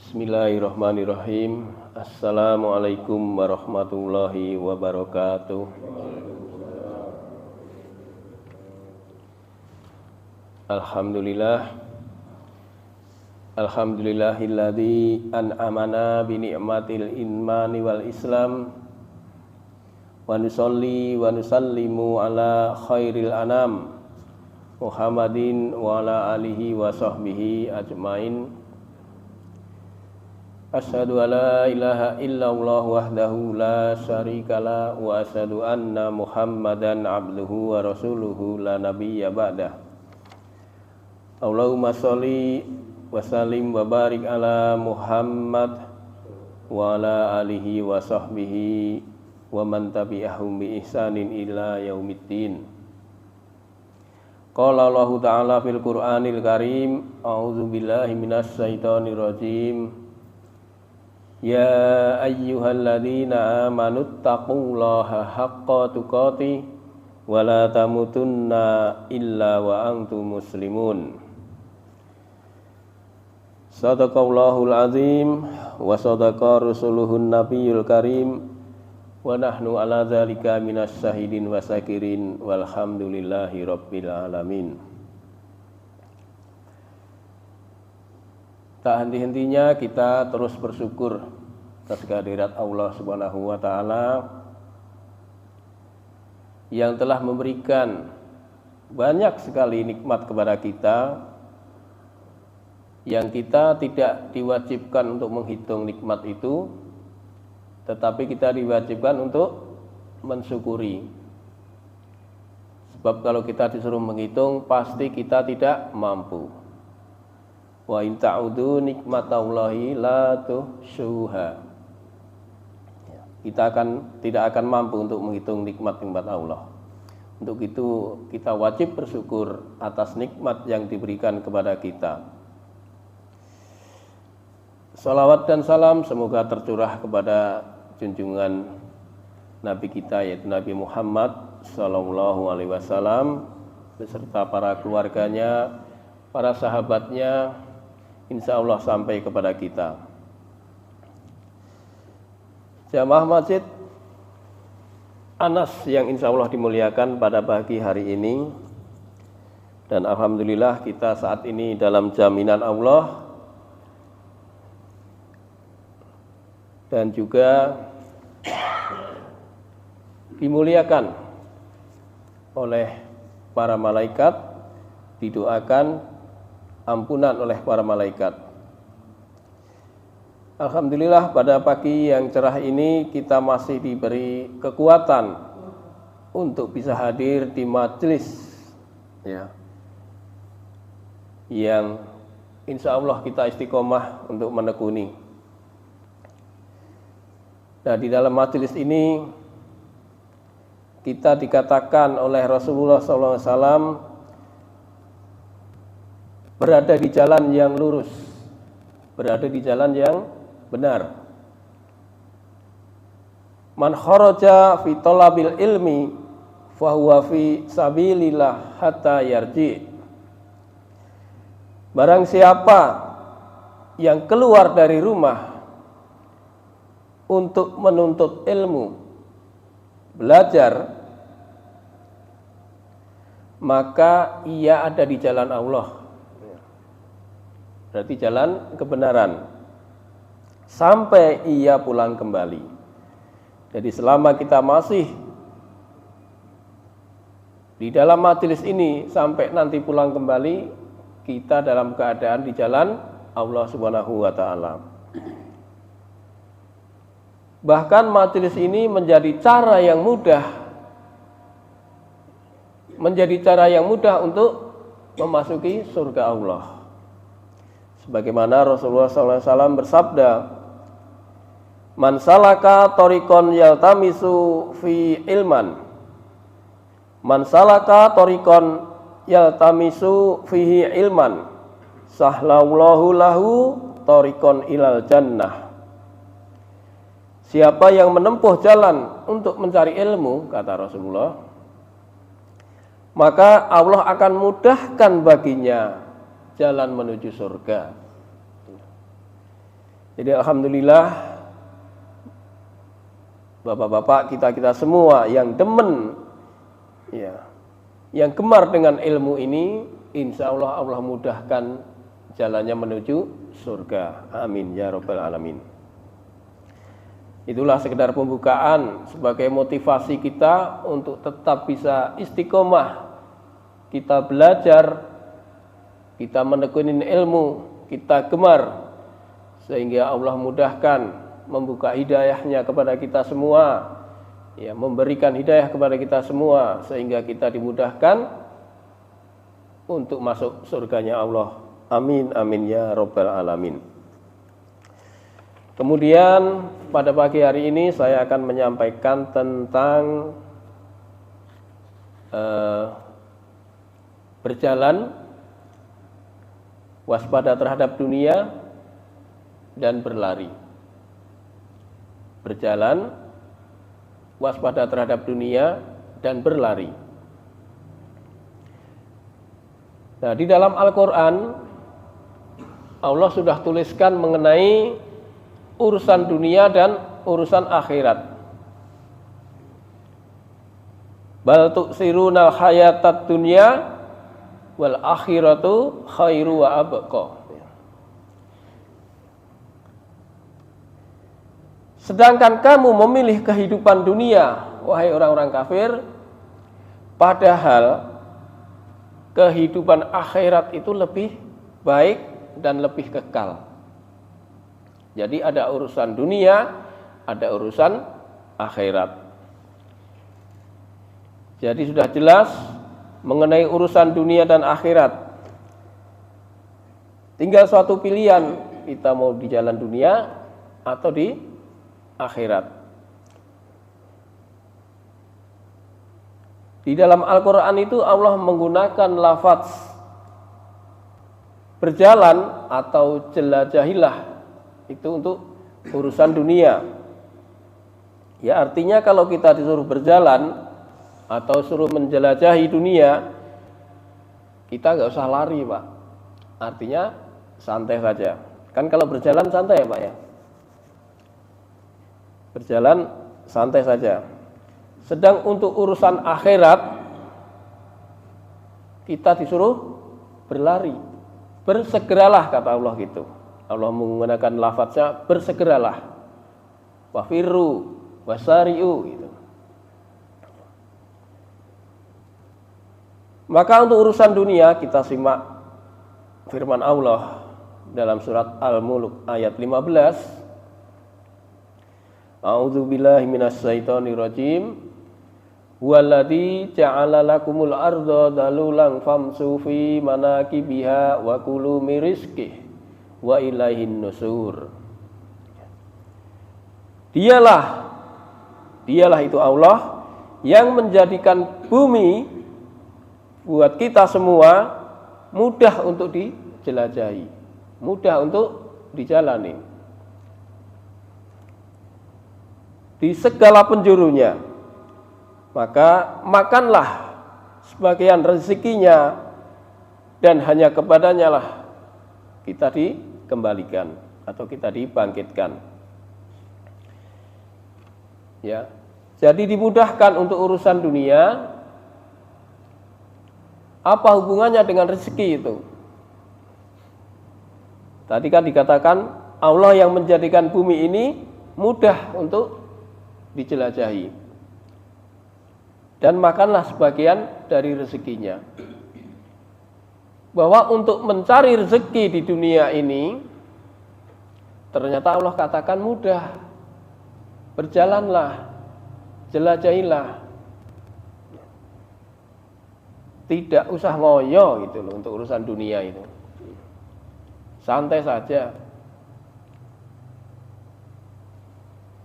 Bismillahirrahmanirrahim. Assalamualaikum warahmatullahi wabarakatuh. Alhamdulillahilladzi an'amana bi ni'matil imani wal islam wa nusalli wa nusallimu ala khairil anam Muhammadin wa ala alihi wa sahbihi ajmain. Asyhadu an la ilaha illallah wahdahu la syarikalah wa asyhadu anna Muhammadan abduhu wa rasuluhu la nabiyya ba'dah. Allahumma sholli wa sallim wa barik ala Muhammad wa ala alihi wa sahbihi wa man tabi'ahum bi ihsanin ila yaumiddin. Qala Allah Ta'ala fil Qur'anil Karim, a'udzu billahi minasy syaithanir rajim. Ya ayyuhalladzina amanu taqullaha haqqa tuqatih wa la tamutunna illa wa antum muslimun. Sadaqallahul azim wa sadaqa rasuluhun nabiyul karim wa nahnu ala dzalika minas syahidin wa syakirin walhamdulillahi rabbil alamin. Tak henti-hentinya kita terus bersyukur atas kehadirat Allah Subhanahu wa taala yang telah memberikan banyak sekali nikmat kepada kita, yang kita tidak diwajibkan untuk menghitung nikmat itu, tetapi kita diwajibkan untuk mensyukuri. Sebab kalau kita disuruh menghitung, pasti kita tidak mampu. Wa in ta'udu nikmatallahi la tuhsyuha. Kita tidak akan mampu untuk menghitung nikmat-nikmat Allah. Untuk itu kita wajib bersyukur atas nikmat yang diberikan kepada kita. Salawat dan salam semoga tercurah kepada junjungan Nabi kita, yaitu Nabi Muhammad sallallahu alaihi wasallam beserta para keluarganya, para sahabatnya, insya Allah sampai kepada kita. Jamaah Masjid Anas yang insya Allah dimuliakan pada pagi hari ini, dan alhamdulillah kita saat ini dalam jaminan Allah dan juga dimuliakan oleh para malaikat, didoakan ampunan oleh para malaikat. Alhamdulillah pada pagi yang cerah ini kita masih diberi kekuatan untuk bisa hadir di majelis yang insya Allah kita istiqomah untuk menekuni. Nah, di dalam majelis ini kita dikatakan oleh Rasulullah SAW berada di jalan yang lurus, berada di jalan yang benar. Man kharaja fi talabil ilmi fahuwa fi sabilillah hatta yarji. Barang siapa yang keluar dari rumah untuk menuntut ilmu, belajar, maka ia ada di jalan Allah. Berarti jalan kebenaran sampai ia pulang kembali. Jadi selama kita masih di dalam majelis ini sampai nanti pulang kembali, kita dalam keadaan di jalan Allah Subhanahu wa taala. Bahkan majelis ini menjadi cara yang mudah, untuk memasuki surga Allah. Sebagaimana Rasulullah SAW bersabda, Man salaka tariqan yaltamisu fi ilman, Man salaka tariqan yaltamisu fihi ilman, sahlallahu lahu tariqan ilal jannah. Siapa yang menempuh jalan untuk mencari ilmu, kata Rasulullah, maka Allah akan mudahkan baginya jalan menuju surga. Jadi alhamdulillah bapak-bapak kita semua yang demen, ya, yang gemar dengan ilmu ini, insya Allah Allah mudahkan jalannya menuju surga. Amin ya rabbal alamin. Itulah sekedar pembukaan sebagai motivasi kita untuk tetap bisa istiqomah. Kita belajar, kita menekuni ilmu, kita gemar, sehingga Allah mudahkan membuka hidayahnya kepada kita semua, ya, memberikan hidayah kepada kita semua, sehingga kita dimudahkan untuk masuk surganya Allah. Amin, amin ya rabbal alamin. Kemudian pada pagi hari ini saya akan menyampaikan tentang berjalan, waspada terhadap dunia, dan berlari. Berjalan, waspada terhadap dunia, dan berlari. Nah, di dalam Al-Quran Allah sudah tuliskan mengenai urusan dunia dan urusan akhirat. Bal tu'sirunal hayatad dunya wal akhiratu khairu wa abqa. Sedangkan kamu memilih kehidupan dunia, wahai orang-orang kafir, padahal kehidupan akhirat itu lebih baik dan lebih kekal. Jadi ada urusan dunia, ada urusan akhirat. Jadi sudah jelas mengenai urusan dunia dan akhirat. Tinggal suatu pilihan, kita mau di jalan dunia atau di akhirat. Di dalam Al-Quran itu Allah menggunakan lafaz berjalan atau jelajahilah, itu untuk urusan dunia. Ya, artinya kalau kita disuruh berjalan atau suruh menjelajahi dunia, kita nggak usah lari, Pak. Artinya santai saja. Kan kalau berjalan santai ya, Pak ya. Berjalan santai saja. Sedang untuk urusan akhirat kita disuruh berlari. Bersegeralah, kata Allah gitu. Allah menggunakan lafaznya bersegeralah. Wafirru wasari'u gitu. Maka untuk urusan dunia kita simak firman Allah dalam surat Al-Mulk ayat 15. A'udzubillahi minasyaitonirrajim. Walladzi ja'ala lakumul arda dalulan famsu fi manakibiha wa kulu min rizqihi wa ilaihin nusur. Dialah itu Allah yang menjadikan bumi buat kita semua mudah untuk dijelajahi, mudah untuk dijalani di segala penjurunya. Maka makanlah sebagian rezekinya dan hanya kepadanya lah kita dikembalikan atau kita dibangkitkan. Ya. Jadi dimudahkan untuk urusan dunia. Apa hubungannya dengan rezeki itu? Tadi kan dikatakan Allah yang menjadikan bumi ini mudah untuk dijelajahi. Dan makanlah sebagian dari rezekinya. Bahwa untuk mencari rezeki di dunia ini ternyata Allah katakan mudah. Berjalanlah, jelajahilah. Tidak usah ngoyo gitu loh untuk urusan dunia itu. Santai saja.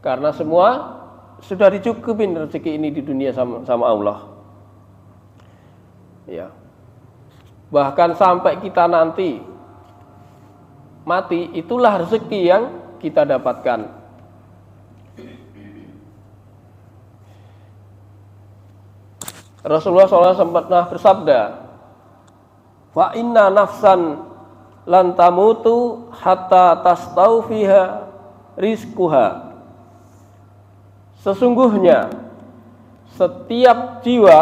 Karena semua sudah dicukupin rezeki ini di dunia sama Allah. Ya. Bahkan sampai kita nanti mati, itulah rezeki yang kita dapatkan. Rasulullah SAW sempat bersabda, "Fa inna nafsan lan tamutu hatta tastaufiha rizquha. Sesungguhnya setiap jiwa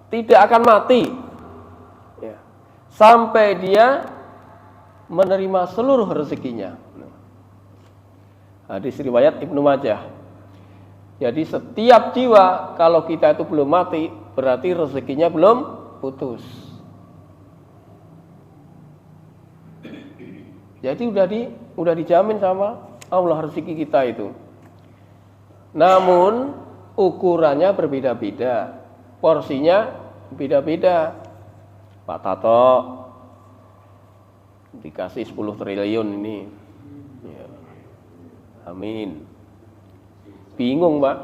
tidak akan mati ya, sampai dia menerima seluruh rezekinya. Hadis riwayat Ibnu Majah. Jadi setiap jiwa kalau kita itu belum mati, berarti rezekinya belum putus. Jadi udah dijamin sama Allah rezeki kita itu. Namun ukurannya berbeda-beda, porsinya beda-beda. Pak Tato dikasih 10 triliun ini. Ya. Amin. Bingung, Pak.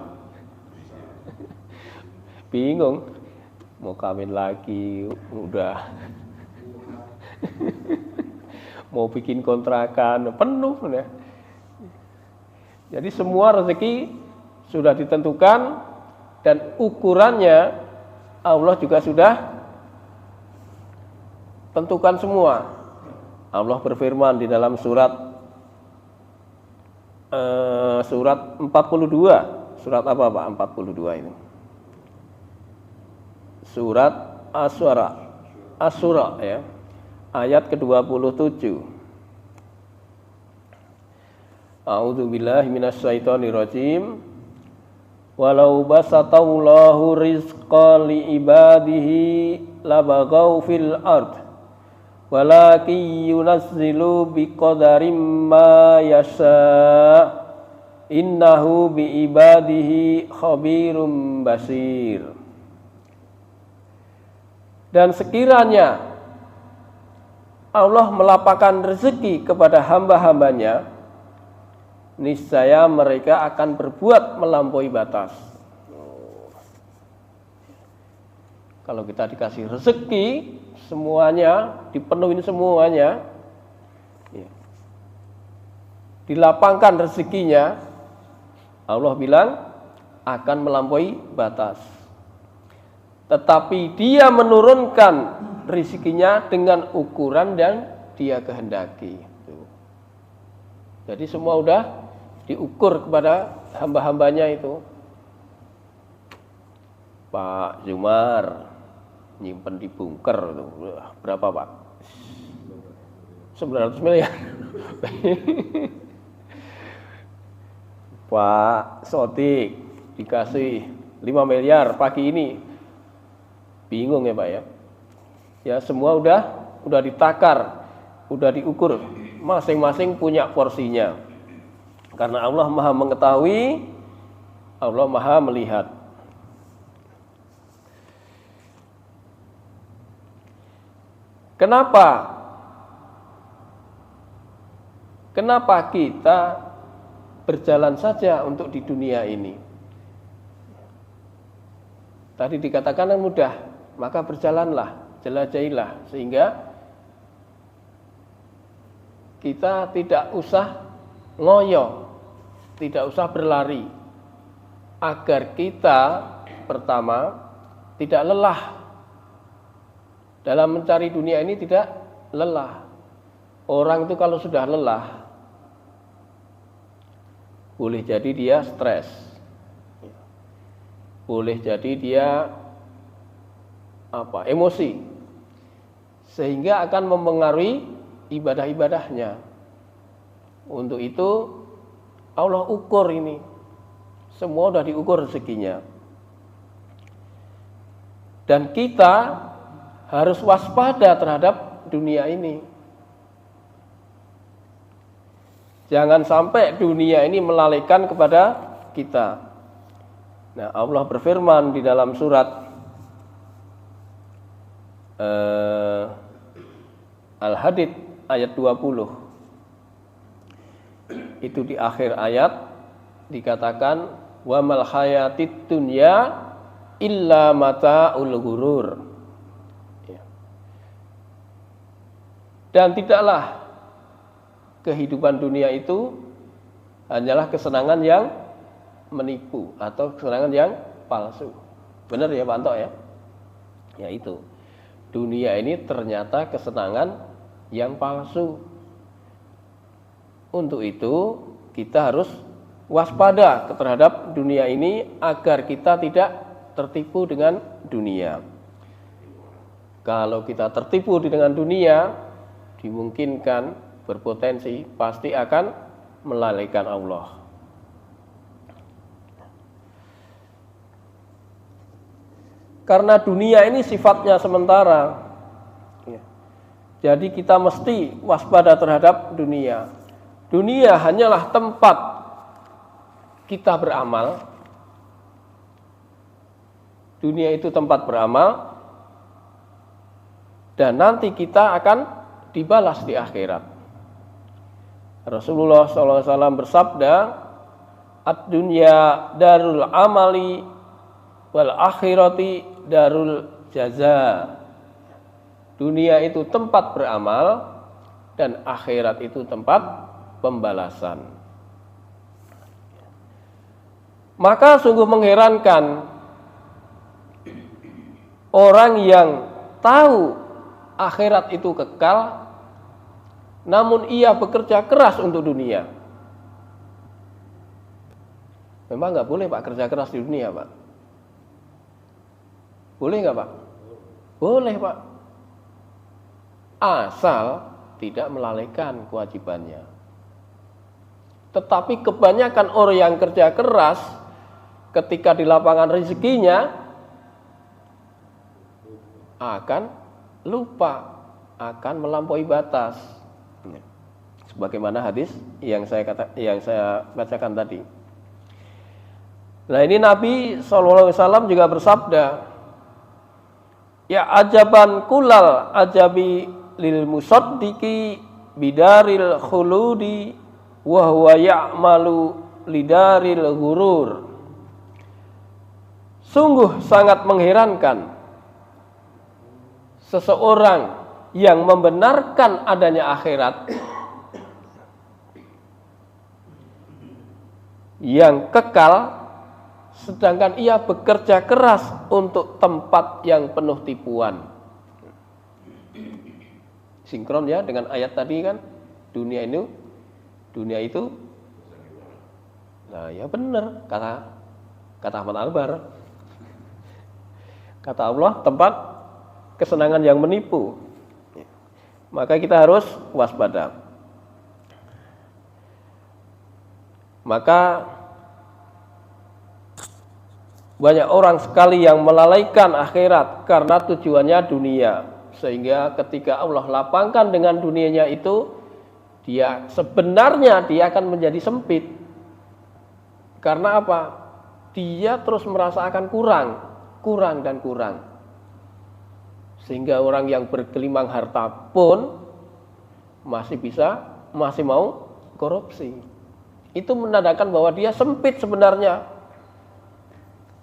Bingung. Mau kawin lagi, udah. Mau bikin kontrakan, penuh. Ya. Jadi semua rezeki sudah ditentukan dan ukurannya Allah juga sudah tentukan semua. Allah berfirman di dalam surat 42. Surat apa Pak? 42 ini. Surat Asy-Syura ya. Ayat ke-27. A'udzubillahi minasyaitonirrajim. Walau basatallahu rizqa li ibadihi labaghaw fil ard walakin yunazzilu biqadarin ma yasha innahu bi ibadihi khabirum basir. Dan sekiranya Allah melapangkan rezeki kepada hamba-hambanya, niscaya mereka akan berbuat melampaui batas. Kalau kita dikasih rezeki, semuanya dipenuhi semuanya, ya. Dilapangkan rezekinya, Allah bilang akan melampaui batas. Tetapi Dia menurunkan rezekinya dengan ukuran yang Dia kehendaki. Jadi semua udah diukur kepada hamba-hambanya itu. Pak Zumar nyimpen di bunker itu berapa Pak? 900 miliar. Pak Sotik dikasih 5 miliar pagi ini. Bingung ya Pak ya? Ya semua udah ditakar, udah diukur. Masing-masing punya porsinya. Karena Allah Maha mengetahui, Allah Maha melihat. Kenapa kita berjalan saja untuk di dunia ini? Tadi dikatakan yang mudah, maka berjalanlah, jelajahilah, sehingga kita tidak usah ngoyo, tidak usah berlari, agar kita pertama tidak lelah. Dalam mencari dunia ini tidak lelah. Orang itu kalau sudah lelah, boleh jadi dia stres, boleh jadi dia emosi, sehingga akan mempengaruhi ibadah-ibadahnya. Untuk itu Allah ukur ini, semua sudah diukur rezekinya. Dan kita harus waspada terhadap dunia ini. Jangan sampai dunia ini melalaikan kepada kita. Nah, Allah berfirman di dalam surat Al-Hadid ayat 20. Itu di akhir ayat dikatakan wa mal hayatid dunya illa mata'ul ghurur. Dan tidaklah kehidupan dunia itu hanyalah kesenangan yang menipu atau kesenangan yang palsu. Benar ya Pak Anto ya? Ya itu. Dunia ini ternyata kesenangan yang palsu. Untuk itu kita harus waspada terhadap dunia ini agar kita tidak tertipu dengan dunia. Kalau kita tertipu dengan dunia, dimungkinkan berpotensi pasti akan melalaikan Allah. Karena dunia ini sifatnya sementara. Jadi kita mesti waspada terhadap dunia. Dunia hanyalah tempat kita beramal. Dunia itu tempat beramal. Dan nanti kita akan dibalas di akhirat. Rasulullah SAW bersabda, "Ad-dunya darul amali wal akhirati darul jaza." Dunia itu tempat beramal dan akhirat itu tempat pembalasan. Maka sungguh mengherankan orang yang tahu akhirat itu kekal, namun ia bekerja keras untuk dunia. Memang nggak boleh Pak kerja keras di dunia Pak? Boleh nggak Pak? Boleh Pak. Asal tidak melalaikan kewajibannya. Tetapi kebanyakan orang yang kerja keras ketika di lapangan rezekinya akan lupa, akan melampaui batas. Sebagaimana hadis yang saya bacakan tadi. Nah ini Nabi SAW juga bersabda, "Ya ajaban kulal ajabi lil musaddiqi bidaril khuludi wa huwa ya'malu lidaril ghurur." Sungguh sangat mengherankan seseorang yang membenarkan adanya akhirat yang kekal, sedangkan ia bekerja keras untuk tempat yang penuh tipuan. Sinkron ya dengan ayat tadi kan, dunia itu nah ya benar kata Ahmad Albar, kata Allah tempat kesenangan yang menipu. Maka kita harus waspada. Maka banyak orang sekali yang melalaikan akhirat karena tujuannya dunia, sehingga ketika Allah lapangkan dengan dunianya itu, dia sebenarnya dia akan menjadi sempit. Karena apa? Dia terus merasa akan kurang dan kurang. Sehingga orang yang bergelimang harta pun masih mau korupsi. Itu menandakan bahwa dia sempit sebenarnya.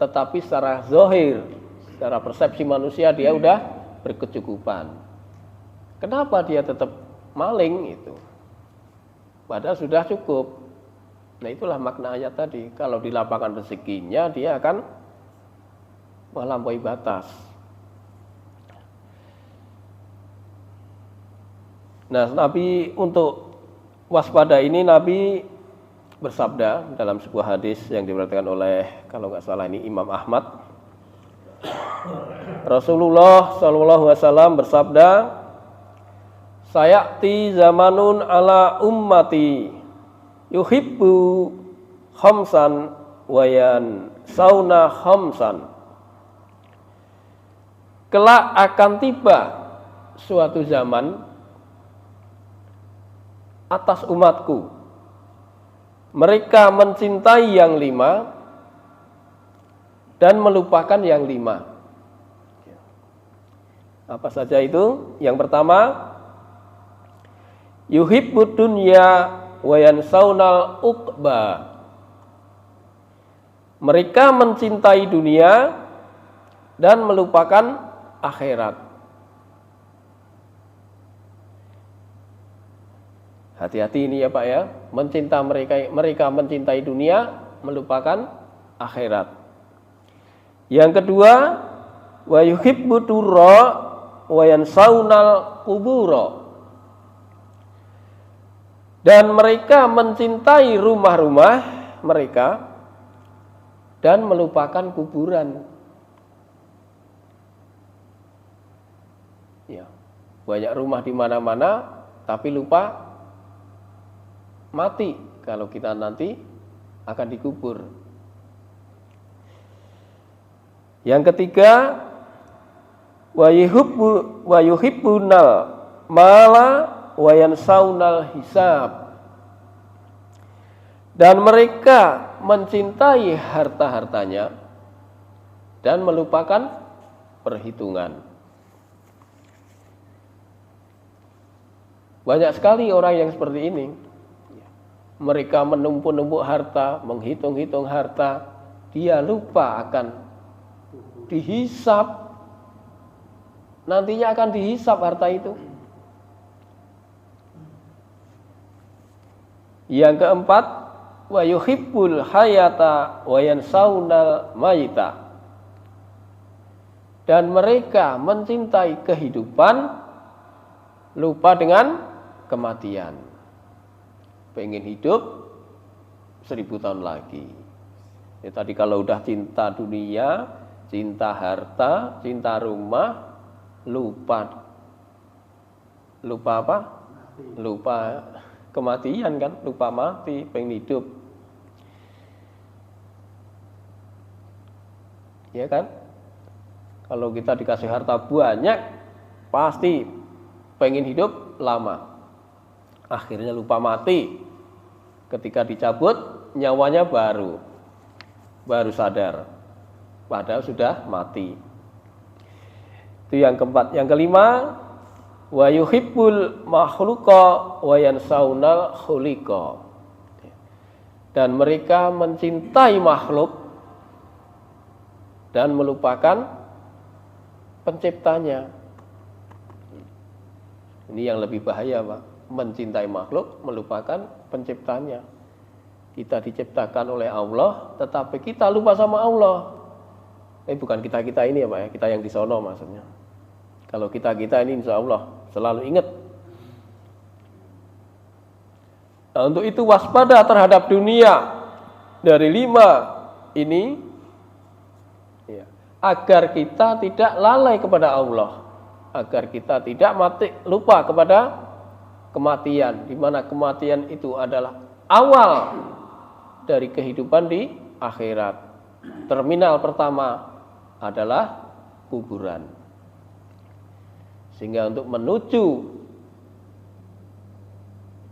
Tetapi secara zahir, secara persepsi manusia dia udah berkecukupan. Kenapa dia tetap maling itu? Padahal sudah cukup. Nah itulah makna ayat tadi. Kalau di lapangan rezekinya dia akan melampaui batas. Nah, Nabi untuk waspada ini Nabi bersabda dalam sebuah hadis yang diriwayatkan oleh kalau nggak salah ini Imam Ahmad. Rasulullah SAW bersabda, "Sayati zamanun ala ummati yuhibbu khamsan wayan sauna khamsan." Kelak akan tiba suatu zaman atas umatku, mereka mencintai yang 5 dan melupakan yang 5. Apa saja itu? Yang pertama, yuhibbud dunya wa yansaunal uqba. Mereka mencintai dunia dan melupakan akhirat. Hati-hati ini ya Pak ya, mereka mencintai dunia, melupakan akhirat. Yang kedua, wa yuhibbud durra wa yansaunal qubura. Dan mereka mencintai rumah-rumah mereka dan melupakan kuburan. Ya, banyak rumah di mana-mana tapi lupa mati kalau kita nanti akan dikubur. Yang ketiga, wa yuhibbunal mala wa yansaunal hisab. Dan mereka mencintai harta-hartanya dan melupakan perhitungan. Banyak sekali orang yang seperti ini. Mereka menumpuk-numpuk harta, menghitung-hitung harta, dia lupa akan dihisab. Nantinya akan dihisab harta itu. Yang keempat, wa yuhibbul hayata wa yansaunal mayita. Dan mereka mencintai kehidupan, lupa dengan kematian. Pengen hidup 1000 tahun lagi. Ya, tadi kalau udah cinta dunia, cinta harta, cinta rumah, lupa apa? Lupa kematian kan, lupa mati, pengen hidup. Ya kan? Kalau kita dikasih harta banyak, pasti pengen hidup lama. Akhirnya lupa mati. Ketika dicabut nyawanya baru sadar, padahal sudah mati. Itu yang keempat. Yang kelima, wa yuhibbul makhluqa wa yansaunal khuliqa. Dan mereka mencintai makhluk dan melupakan penciptanya. Ini yang lebih bahaya, Pak. Mencintai makhluk, melupakan penciptanya. Kita diciptakan oleh Allah, tetapi kita lupa sama Allah. Bukan kita ini ya Pak ya, kita yang di sono maksudnya. Kalau kita ini insya Allah selalu ingat. Nah, untuk itu waspada terhadap dunia dari 5 ini, ya, agar kita tidak lalai kepada Allah, agar kita tidak lupa kepada kematian, di mana kematian itu adalah awal dari kehidupan di akhirat. Terminal pertama adalah kuburan. Sehingga untuk menuju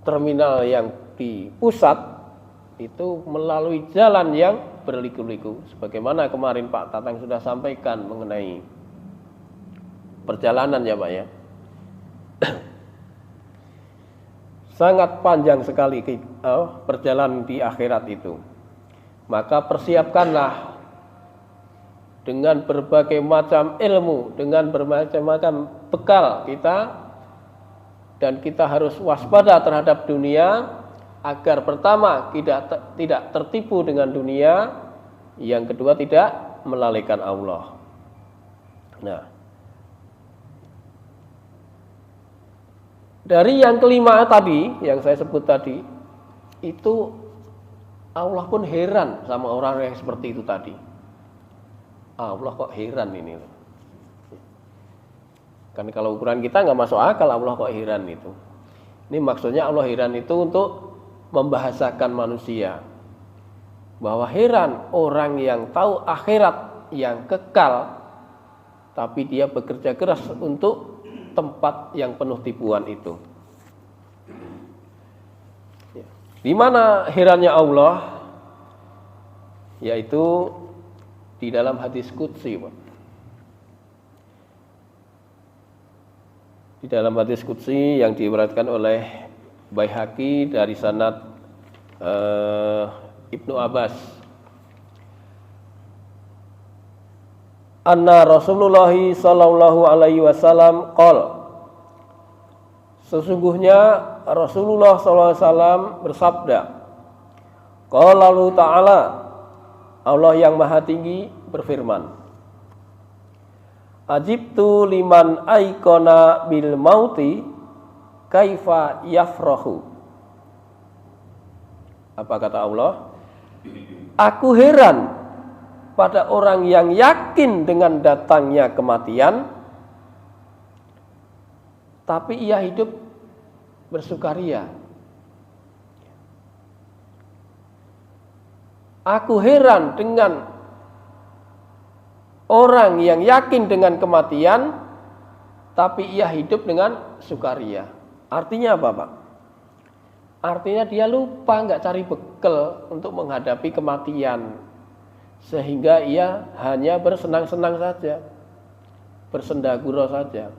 terminal yang di pusat itu melalui jalan yang berliku-liku. Sebagaimana kemarin Pak Tatang sudah sampaikan mengenai perjalanan ya Pak ya. Sangat panjang sekali perjalanan di akhirat itu. Maka persiapkanlah dengan berbagai macam ilmu, dengan berbagai macam bekal kita, dan kita harus waspada terhadap dunia agar pertama tidak tertipu dengan dunia, yang kedua tidak melalaikan Allah. Nah, dari yang kelima tadi, yang saya sebut tadi, itu Allah pun heran sama orang yang seperti itu tadi. Allah kok heran ini. Kan kalau ukuran kita nggak masuk akal, Allah kok heran itu. Ini maksudnya Allah heran itu untuk membahasakan manusia. Bahwa heran orang yang tahu akhirat yang kekal, tapi dia bekerja keras untuk tempat yang penuh tipuan itu. Di mana herannya Allah? Yaitu di dalam hadis qudsi, Pak. Di dalam hadis qudsi yang diriwayatkan oleh Baihaqi dari sanad Ibnu Abbas. Anna Rasulullah sallallahu alaihi wasallam qol, sesungguhnya Rasulullah sallallahu alaihi wasallam bersabda, qala Allah Ta'ala, Allah yang maha tinggi berfirman, ajibtu liman aikona bil mauti kaifa yafrahu Apa kata Allah? Aku heran pada orang yang yakin dengan datangnya kematian, tapi ia hidup bersukaria. Aku heran dengan orang yang yakin dengan kematian, tapi ia hidup dengan sukaria. Artinya apa, Pak? Artinya dia lupa, nggak cari bekal untuk menghadapi kematian. Sehingga ia hanya bersenang-senang saja, bersendagura saja.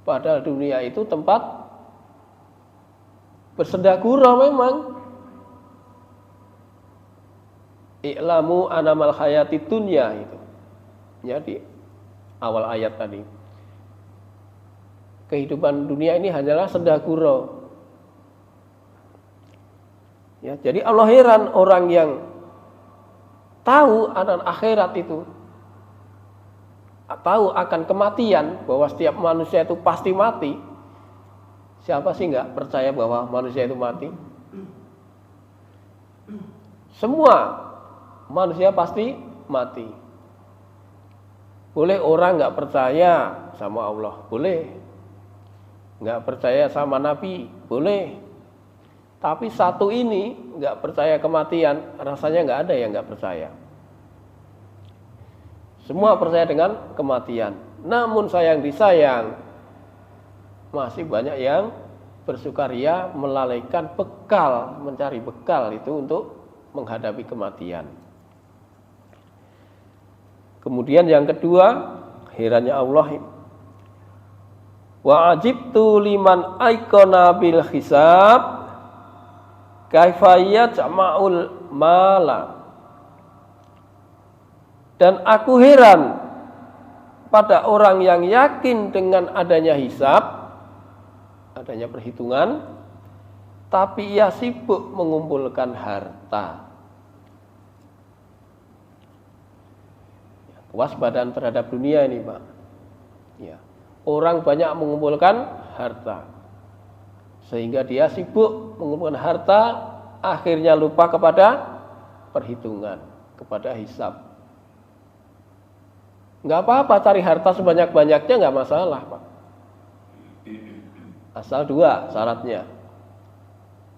Padahal dunia itu tempat bersendagura memang. I'lamu anamal hayati dunya itu. Ya, di awal ayat tadi. Kehidupan dunia ini hanyalah sendagura. Ya, jadi Allah heran orang yang tahu akan akhirat itu, tahu akan kematian, bahwa setiap manusia itu pasti mati. Siapa sih nggak percaya bahwa manusia itu mati? Semua manusia pasti mati. Boleh orang nggak percaya sama Allah, boleh. Nggak percaya sama Nabi, boleh. Tapi satu ini nggak percaya kematian, rasanya nggak ada yang nggak percaya. Semua percaya dengan kematian. Namun sayang disayang, masih banyak yang bersukaria melalaikan bekal, mencari bekal itu untuk menghadapi kematian. Kemudian yang kedua, herannya Allah, wa ajibtu liman aikona bil hisab kaifa yajma'ul mala. Dan aku heran pada orang yang yakin dengan adanya hisab, adanya perhitungan, tapi ia sibuk mengumpulkan harta. Kewaspadaan terhadap dunia ini, Pak. Ya. Orang banyak mengumpulkan harta, sehingga dia sibuk mengumpulkan harta, akhirnya lupa kepada perhitungan, kepada hisab. Nggak apa-apa cari harta sebanyak-banyaknya, nggak masalah, Pak. Asal dua syaratnya.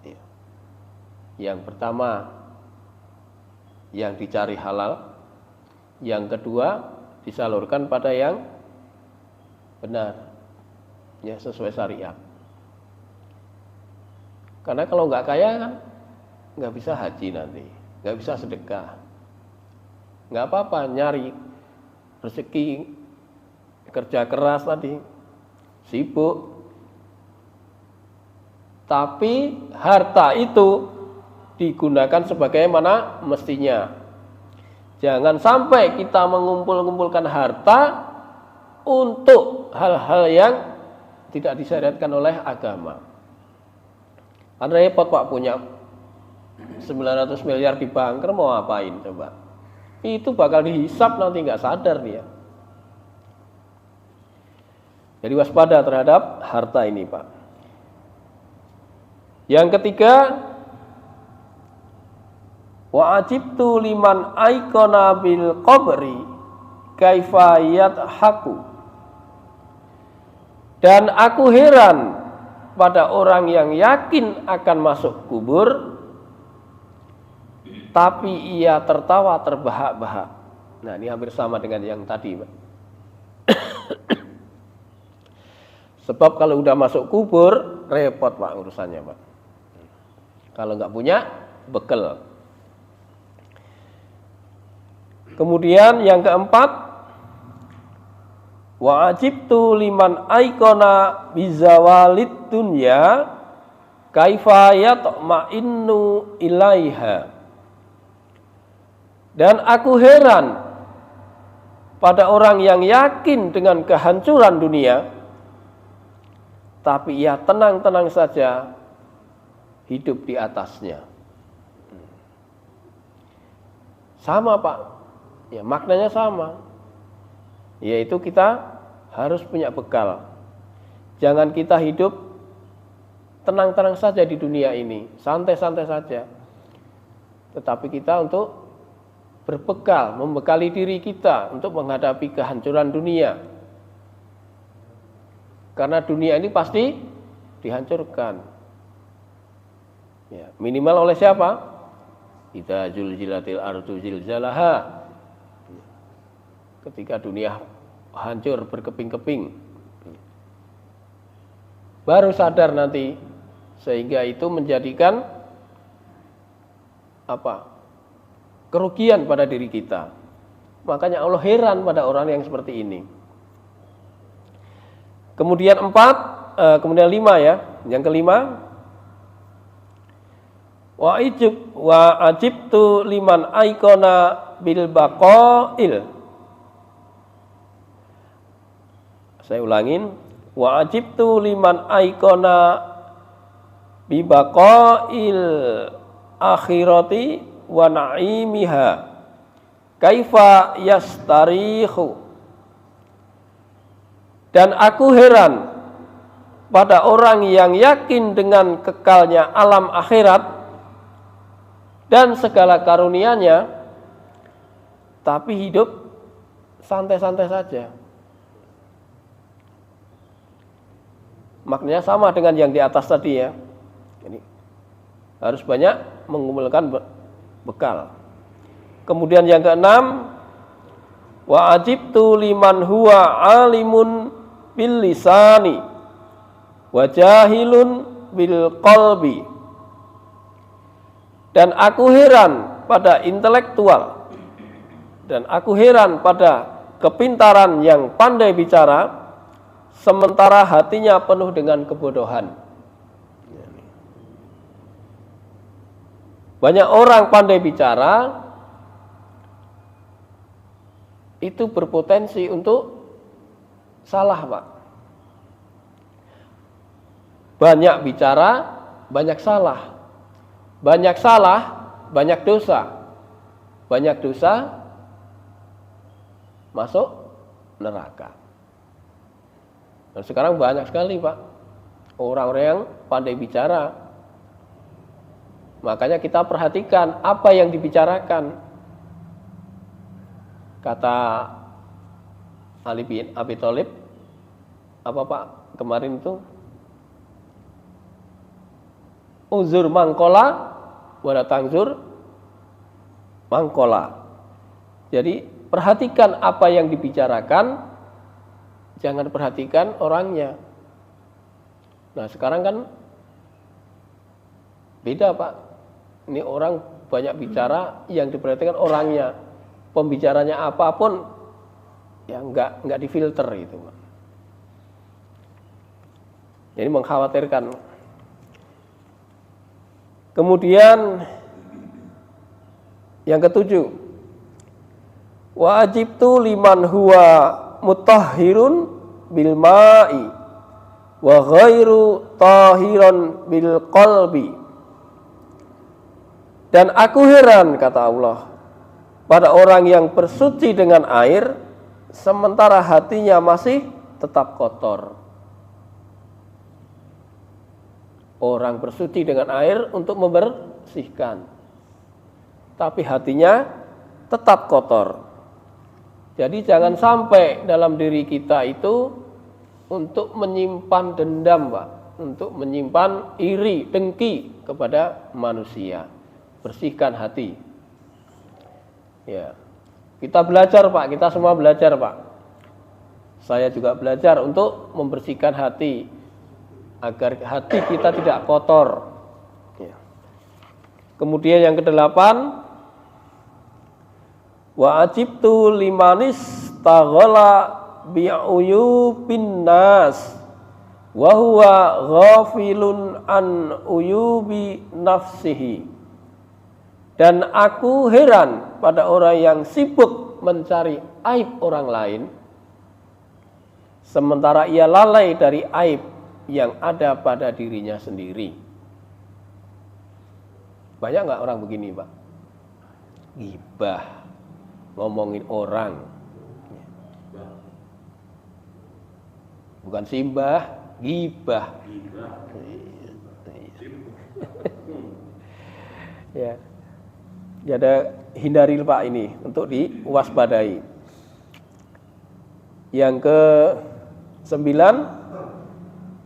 Ya. Yang pertama, yang dicari halal. Yang kedua, disalurkan pada yang benar, ya, sesuai syariat. Karena kalau nggak kaya kan nggak bisa haji nanti, nggak bisa sedekah. Nggak apa-apa nyari rezeki, kerja keras tadi, sibuk. Tapi harta itu digunakan sebagaimana mestinya. Jangan sampai kita mengumpulkan harta untuk hal-hal yang tidak disyariatkan oleh agama. Kan repot, Pak, punya 900 miliar di banker mau ngapain coba? Itu bakal dihisap nanti, nggak sadar dia. Jadi waspada terhadap harta ini, Pak. Yang ketiga, wa ajibtu liman aikona bil qabri kaifa yadhaku. Dan aku heran pada orang yang yakin akan masuk kubur, tapi ia tertawa terbahak-bahak. Nah, ini hampir sama dengan yang tadi, Pak. Sebab kalau udah masuk kubur, repot, Pak, urusannya, Pak. Kalau nggak punya bekal. Kemudian yang keempat, wa ajibtu liman aikona bizawalid dunya kaifa yatma'innu ilaiha. Dan aku heran pada orang yang yakin dengan kehancuran dunia, tapi ia tenang-tenang saja hidup di atasnya. Sama, Pak. Ya, maknanya sama. Yaitu kita harus punya bekal. Jangan kita hidup tenang-tenang saja di dunia ini, santai-santai saja. Tetapi kita untuk berbekal, membekali diri kita untuk menghadapi kehancuran dunia. Karena dunia ini pasti dihancurkan. Ya, minimal oleh siapa? Idza zulzilatil ardu zilzalaha. Ketika dunia hancur berkeping-keping, baru sadar nanti, sehingga itu menjadikan kerugian pada diri kita. Makanya Allah heran pada orang yang seperti ini. Kemudian 5 ya. Yang kelima, wa ajibtu liman aikona bil baqail. Saya ulangin, wa ajibtu liman aikona bi baqail akhirati wa na'imiha kaifa yastarihu. Dan aku heran pada orang yang yakin dengan kekalnya alam akhirat dan segala karunia-Nya, tapi hidup santai-santai saja. Maknanya sama dengan yang di atas tadi ya. Jadi harus banyak mengumpulkan bekal. Kemudian yang keenam, wa ajibtu liman huwa alimun bil lisani wa jahilun bil qalbi. Dan aku heran pada intelektual, dan aku heran pada kepintaran yang pandai bicara, sementara hatinya penuh dengan kebodohan. Banyak orang pandai bicara, itu berpotensi untuk salah, Pak. Banyak bicara, banyak salah. Banyak salah, banyak dosa. Banyak dosa, masuk neraka. Dan sekarang banyak sekali, Pak, orang-orang yang pandai bicara. Makanya kita perhatikan apa yang dibicarakan. Kata Ali bin Abi Thalib, apa Pak kemarin itu? Uzur mangkola, wala tangzur mangkola. Jadi perhatikan apa yang dibicarakan, jangan perhatikan orangnya. Nah sekarang kan beda Pak. Ini orang banyak bicara, yang diperhatikan orangnya. Pembicaranya apapun ya enggak difilter itu, Pak. Jadi mengkhawatirkan. Kemudian yang ketujuh, wa ajibtu liman huwa mutahhirun bil ma'i wa ghairu tahiran bil qalbi. Dan aku heran, kata Allah, pada orang yang bersuci dengan air, sementara hatinya masih tetap kotor. Orang bersuci dengan air untuk membersihkan, tapi hatinya tetap kotor. Jadi jangan sampai dalam diri kita itu untuk menyimpan dendam, Pak, untuk menyimpan iri, dengki kepada manusia. Bersihkan hati. Ya, kita belajar Pak, kita semua belajar Pak. Saya juga belajar untuk membersihkan hati agar hati kita tidak kotor. Ya. Kemudian yang kedelapan, wa ajibtu limanis taghala bi'uyubin nas wa huwa ghafilun an uyubi nafsihi. Dan aku heran pada orang yang sibuk mencari aib orang lain, sementara ia lalai dari aib yang ada pada dirinya sendiri. Banyak nggak orang begini, Pak? Ghibah, ngomongin orang. Bukan simbah, ghibah. Ya. Jadi hindari Pak ini untuk diwaspadai. Yang ke-9,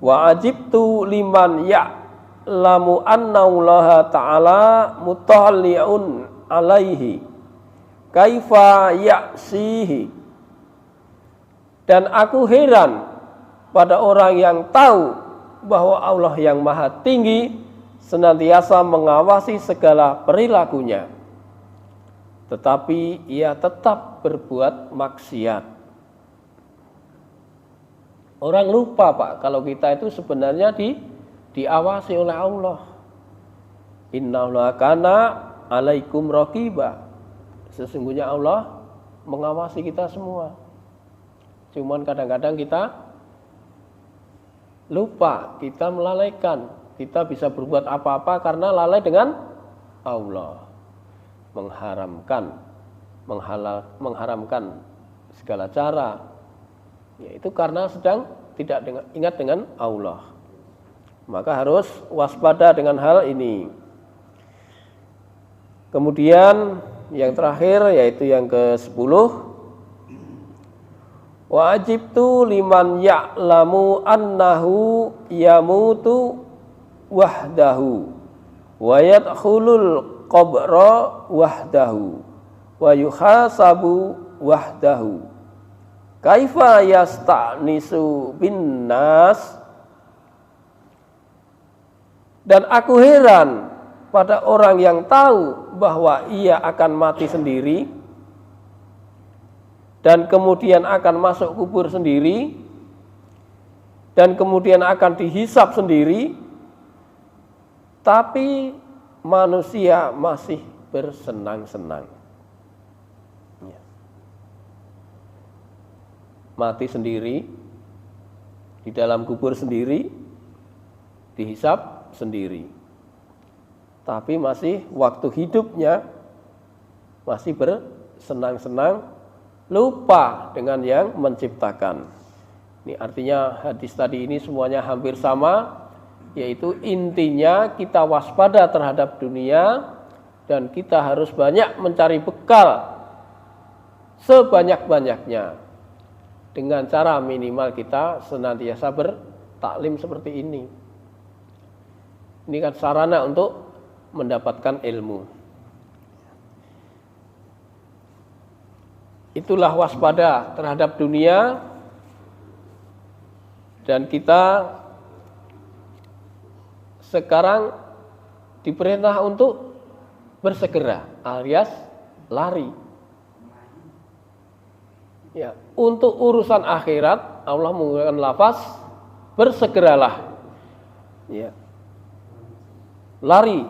wa ajibtu liman ya'lamu annallaha ta'ala mutalli'un alaihi kaifa ya'sihi. Dan aku heran pada orang yang tahu bahwa Allah yang Maha Tinggi senantiasa mengawasi segala perilakunya, tetapi ia tetap berbuat maksiat. Orang lupa Pak, kalau kita itu sebenarnya diawasi oleh Allah. Innallaha kana alaikum raqiba. Sesungguhnya Allah mengawasi kita semua. Cuman kadang-kadang kita lupa, kita melalaikan. Kita bisa berbuat apa-apa karena lalai dengan Allah. Mengharamkan segala cara. Yaitu karena sedang tidak ingat dengan Allah. Maka harus waspada dengan hal ini. Kemudian yang terakhir yaitu yang ke-10, wa ajibtu liman ya'lamu annahu yamutu wahdahu wa yadkhulul qabra wahdahu wa yuhasabu wahdahu kaifa yasta'nisu bin nas. Dan aku heran pada orang yang tahu bahwa ia akan mati sendiri dan kemudian akan masuk kubur sendiri dan kemudian akan dihisap sendiri, tapi manusia masih bersenang-senang. Mati sendiri, di dalam kubur sendiri, dihisap sendiri. Tapi masih waktu hidupnya masih bersenang-senang, lupa dengan yang menciptakan. Ini artinya hadis tadi ini semuanya hampir sama, yaitu intinya kita waspada terhadap dunia dan kita harus banyak mencari bekal sebanyak-banyaknya. Dengan cara minimal kita senantiasa bertaklim seperti ini. Ini kan sarana untuk mendapatkan ilmu. Itulah waspada terhadap dunia. Dan kita sekarang diperintah untuk bersegera alias lari. Ya, untuk urusan akhirat Allah menggunakan lafaz bersegeralah. Ya. Lari,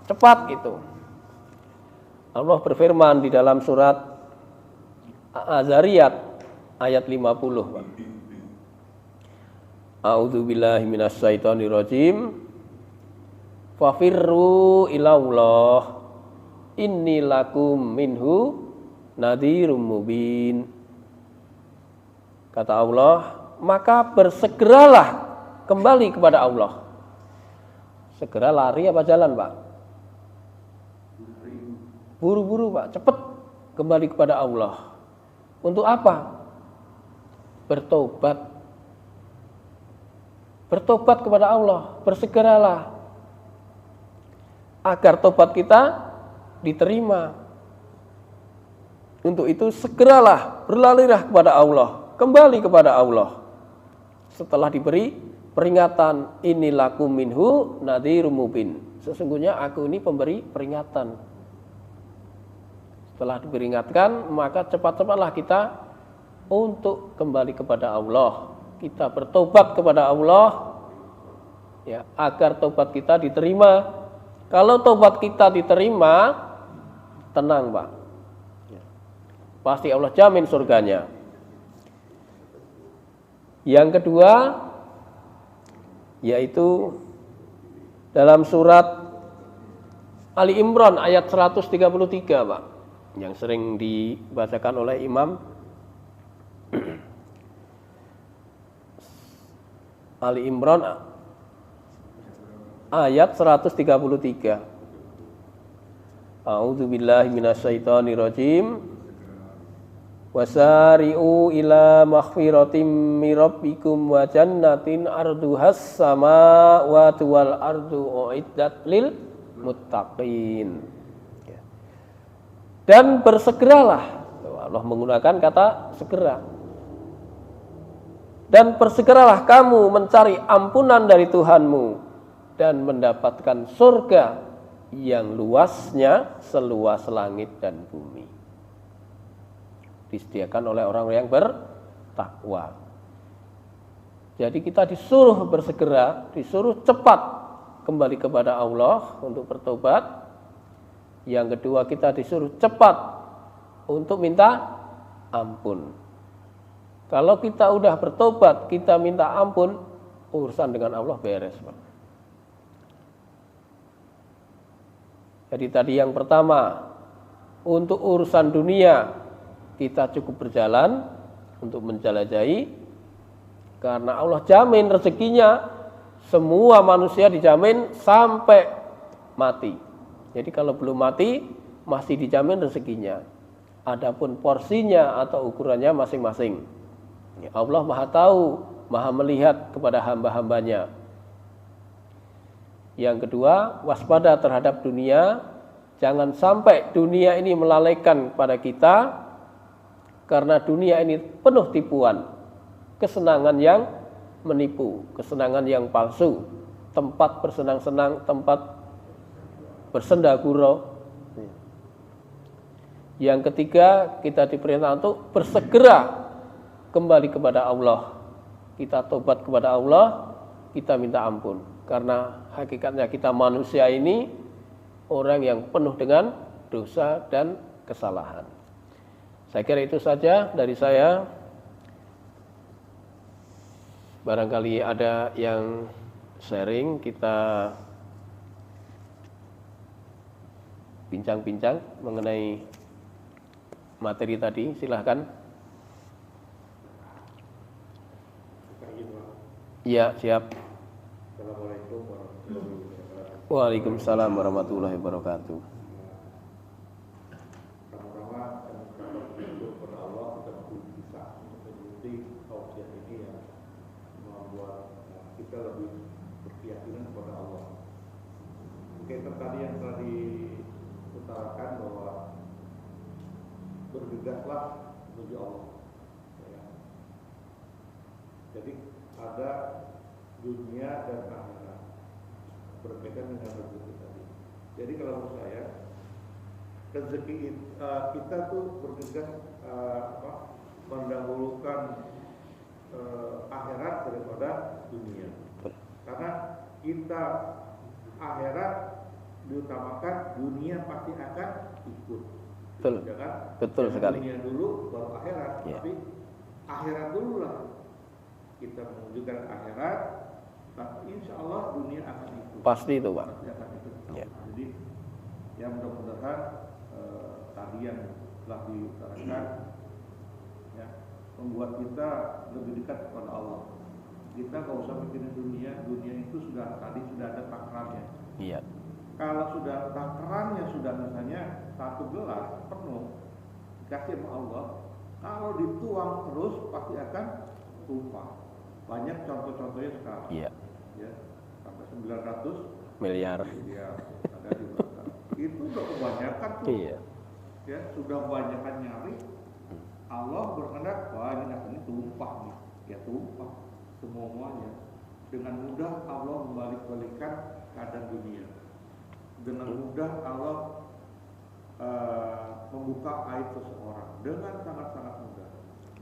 cepat gitu. Allah berfirman di dalam surat Az-Zariyat ayat 50, Pak. A'udzubillahi minasyaitonirrajim. Fafirru ilallah inni lakum minhu nadhirum mubin. Kata Allah, maka bersegeralah kembali kepada Allah. Segera lari apa jalan, Pak? Buru-buru, Pak, cepat kembali kepada Allah. Untuk apa? Bertobat. Bertobat kepada Allah, bersegeralah agar tobat kita diterima. Untuk itu segeralah berlarilah kepada Allah, kembali kepada Allah. Setelah diberi peringatan, inilakum minhu nadhirum mubin. Sesungguhnya aku ini pemberi peringatan. Setelah diperingatkan, maka cepat-cepatlah kita untuk kembali kepada Allah. Kita bertobat kepada Allah, ya, agar tobat kita diterima. Kalau tobat kita diterima, tenang, Pak. Ya, pasti Allah jamin surganya. Yang kedua, yaitu dalam surat Ali Imran ayat 133, Pak, yang sering dibacakan oleh imam. Ali Imran ayat 133. A'udzubillahi minasyaitonirrajim. Wasari'u ila maghfiratim mir rabbikum wa jannatin arduhas samawati wal ardu uiddat lil muttaqin. Dan bersegeralah. Allah menggunakan kata segera. Dan bersegeralah kamu mencari ampunan dari Tuhanmu dan mendapatkan surga yang luasnya seluas langit dan bumi. Disediakan oleh orang yang bertakwa. Jadi kita disuruh bersegera, disuruh cepat kembali kepada Allah untuk bertobat. Yang kedua, kita disuruh cepat untuk minta ampun. Kalau kita udah bertobat, kita minta ampun, urusan dengan Allah beres, Pak. Jadi tadi yang pertama, untuk urusan dunia kita cukup berjalan untuk menjelajahi, karena Allah jamin rezekinya, semua manusia dijamin sampai mati. Jadi kalau belum mati masih dijamin rezekinya. Adapun porsinya atau ukurannya masing-masing. Allah Maha tahu, Maha melihat kepada hamba-hambanya. Yang kedua, waspada terhadap dunia. Jangan sampai dunia ini melalaikan pada kita, karena dunia ini penuh tipuan, kesenangan yang menipu, kesenangan yang palsu, tempat bersenang-senang, tempat bersenda-gurau. Yang ketiga, kita diperintah untuk bersegera kembali kepada Allah. Kita tobat kepada Allah, kita minta ampun. Karena hakikatnya kita manusia ini orang yang penuh dengan dosa dan kesalahan. Saya kira itu saja dari saya. Barangkali ada yang sharing, kita bincang-bincang mengenai materi tadi, silahkan. Iya, siap. Assalamualaikum warahmatullahi wabarakatuh. Waalaikumsalam warahmatullahi wabarakatuh. Pertama-tama kami berdoa kepada Allah kita bisa mengikuti tausiah ini yang membuat kita lebih berkeyakinan kepada Allah. Mungkin tadi yang telah diutarakan bahwa bergegaslah menuju Allah. Ya. Jadi ada dunia dan akhirat, berkaitan dengan rezeki tadi. Jadi kalau menurut saya rezeki kita tuh bergegas mendahulukan akhirat daripada dunia. Karena kita akhirat diutamakan, dunia pasti akan ikut. Betul. Ya kan? Betul sekali. Dunia dulu baru akhirat, Ya. tapi akhirat dulu lah. Kita menunjukkan akhirat, tapi insya Allah dunia akan ikut. Pasti itu, Pak. Pasti akan ikut. Ya. Jadi yang mudah-mudahan tadi yang telah diutarakan ya, membuat kita lebih dekat kepada Allah. Kita nggak usah mikirin dunia itu sudah ada takarannya. Iya. Kalau sudah takarannya sudah misalnya 1 gelas penuh dikasih sama Allah, kalau dituang terus pasti akan tumpah. Banyak contoh-contohnya sekarang. Iya. Ya, sampai 900 Miliar. ada di belakang. Itu udah kebanyakan tuh. Iya. Ya, sudah kebanyakan nyari. Allah berkehendak, wah ini akan tumpah nih. Ya tumpah semuanya. Dengan mudah Allah membalik-balikan keadaan dunia. Dengan mudah Allah membuka aib seseorang dengan sangat-sangat mudah.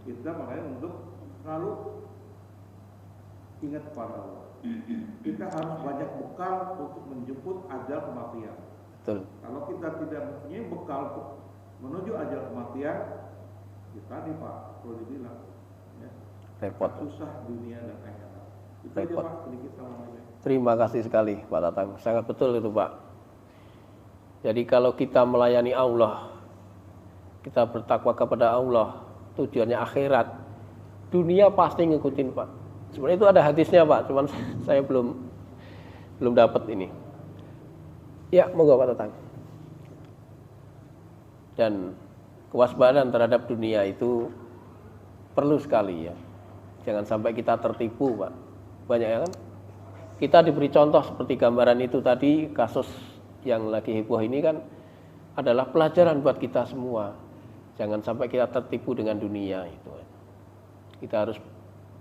Kita makanya untuk selalu ingat kepada Allah. Kita harus banyak bekal untuk menjemput ajal kematian. Betul. Kalau kita tidak mempunyai bekal untuk menuju ajal kematian, kita nih Pak, perlu dibilang, ya, Repot. susah dunia dan akhirat. Itu aja Repot. Pak, sedikit tambahannya. Terima kasih sekali Pak Tatang. Sangat betul itu, Pak. Jadi kalau kita melayani Allah, kita bertakwa kepada Allah, tujuannya akhirat, dunia pasti ngikutin, Pak. Sebenarnya itu ada hadisnya, Pak, cuman saya belum dapat ini. Ya, monggo Pak Tatang. Dan kewaspadaan terhadap dunia itu perlu sekali ya. Jangan sampai kita tertipu, Pak. Banyak ya kan? Kita diberi contoh seperti gambaran itu tadi, kasus yang lagi heboh ini kan adalah pelajaran buat kita semua. Jangan sampai kita tertipu dengan dunia itu. Kita harus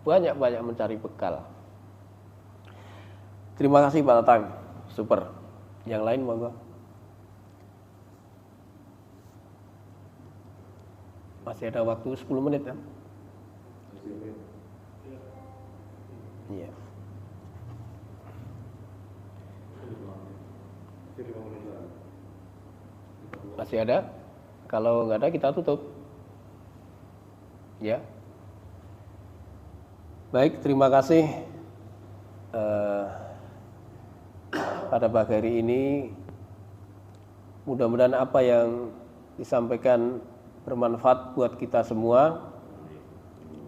banyak-banyak mencari bekal. Terima kasih Pak Tatang. Super. Yang lain monggo. Masih ada waktu 10 menit kan? Iya. Masih ada? Kalau nggak ada kita tutup. Ya. Baik, terima kasih. Pada pagi hari ini mudah-mudahan apa yang disampaikan bermanfaat buat kita semua,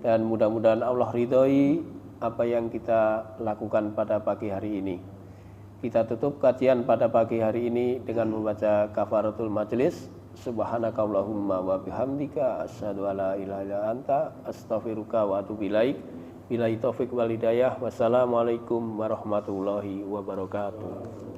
dan mudah-mudahan Allah ridhoi apa yang kita lakukan pada pagi hari ini. Kita tutup kajian pada pagi hari ini dengan membaca kafaratul majelis. Subhanakallahumma wa bihamdika asyhadu alla ilaha illa anta astaghfiruka wa atubu ilaik. Billahi taufik wal hidayah. Wassalamualaikum warahmatullahi wabarakatuh.